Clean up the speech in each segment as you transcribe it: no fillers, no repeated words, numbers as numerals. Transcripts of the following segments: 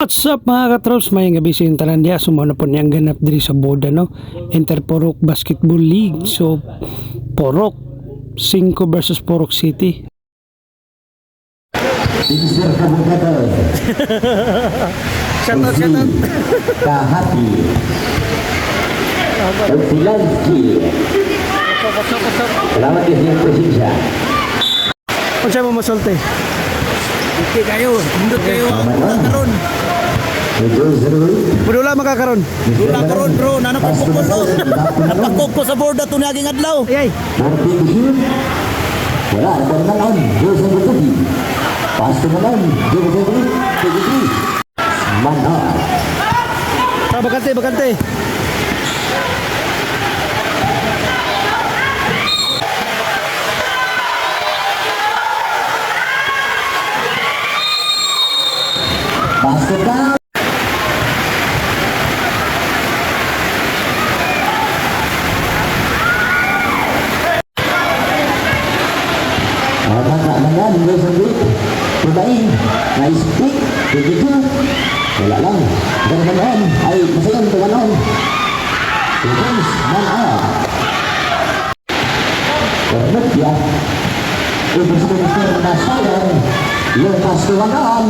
What's up mga katrops, may gabi sa yung talandia. Sumuna po niyang ganap diri sa boda, no? Interporok Basketball League. So Porok 5 versus Porok City. Shoutout. Kahati Silanski. Selamat ya siang presiden. Kung siya mo masulti? Okay kayo, hindot kayo. Karon. Puno lang makakaroon. Dula karon bro, nanapakok ko lo. Napakok ko sa borda to naging adlaw. Ayay. Wala, ada naman. Diyos ang butudi. Pasto naman. Diyos ang butudi. Butudi. Mana. Bakante. Basket down. Bangka dengan Diyos ang butudi. Cobain. Nice pick. Begitu. Wala lang. Ganoon. Ay, masayang ganoon. Terus, mana. Bernet ya. Bersih-bersih masalah. Lepas tuanan.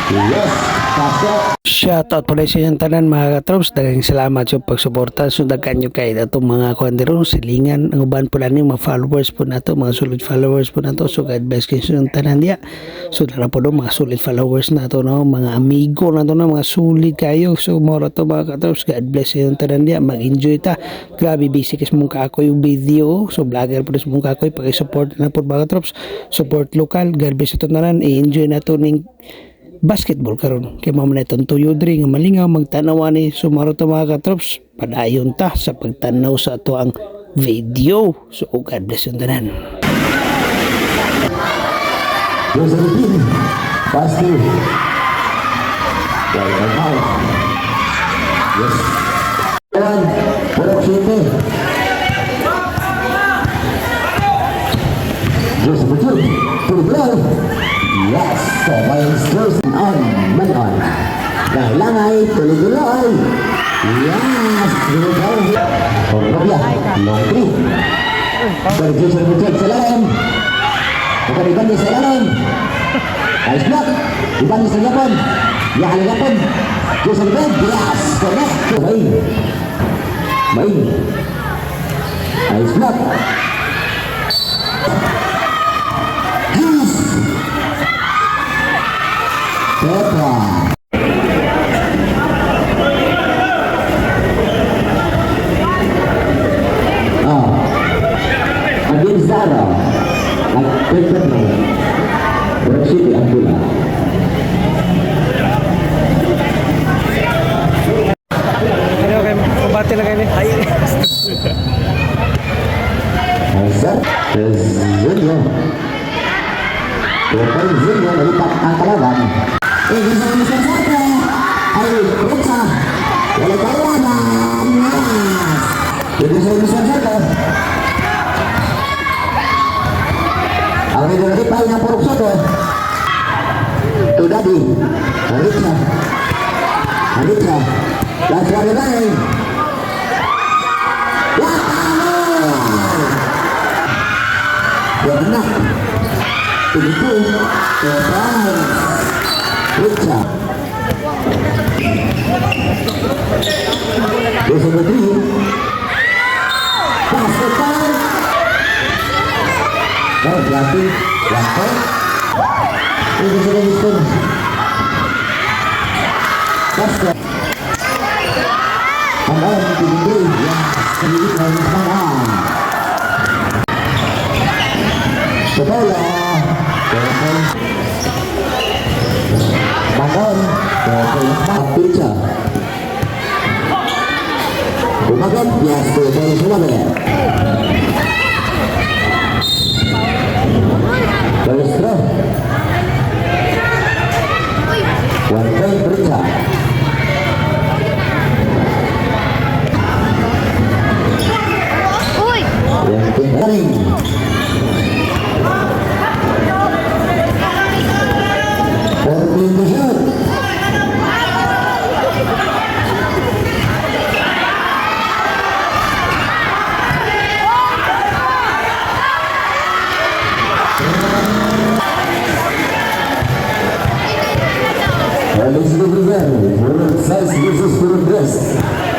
Yes, kasih. Shoutout pala sa inyong tanan mga katrops. Daghang salamat sa pagsuporta. Sundagan nyo kahit atong mga kwandero, silingan, ang uban pula ni mga followers po nato, mga sulit followers po nato. So God bless kayo sa inyong tanan diya. So dala po doon mga sulit followers nato, no? Mga amigo nato na mga sulit kayo. So mora to mga katrops. God bless sa inyong tanan diya. Mag-enjoy ta. Grabe basic is mong kakoy yung video. So vlogger po sa mong kakoy. Pag-support na po mga katrops. Support local. God bless ito tanan. I-enjoy na to ning basketball karon kay mao man itong tuyo diri nga malingaw magtanaw ni sumaro ta mga katrops padayon ta sa pagtanaw sa ato ang video. So God bless yung tanan. Diyos ang butudi. Pasti. Welcome out. Yes. Dan Porok City. Diyos ang butudi. Tuloy. Yes, main terus on, menon. Langay, tuloy-tuloy. Yes, tuloy-tuloy. Korobya, long three. Berjus berbujud selain. Bukan dibanding selain. Nice block, dibanding selain. Ya halapun. Jus berbujud, yes, connect. Main. Nice block. Petra. Agin Zara. Petra. Rashidi Abdullah. Okay, pabati lang kayo ni. Hazard. Zunyo. Total Zunyo melipat ang kalaban. Bisa saja. Ayo, periksa. Wala kawanan. Jadi saya bisa saja. Ang hindi pa na Porok Soto. Tudadi. Periksa. Laswa na tayo. Ya benar. Begitu. Periksa. Desa Putri. Pasukan. Oh, berarti langkah. Ini sudah diskon. Pasukan. Kembali tinggi yang sedikit lagi semangat. Sekolah. Bangun, Abdulja. Bukan biasa dari semua benar. Terus terus. Wanita berita. Yang tinggal. Indonesia Let's go, brother. Puro size versus puro dress.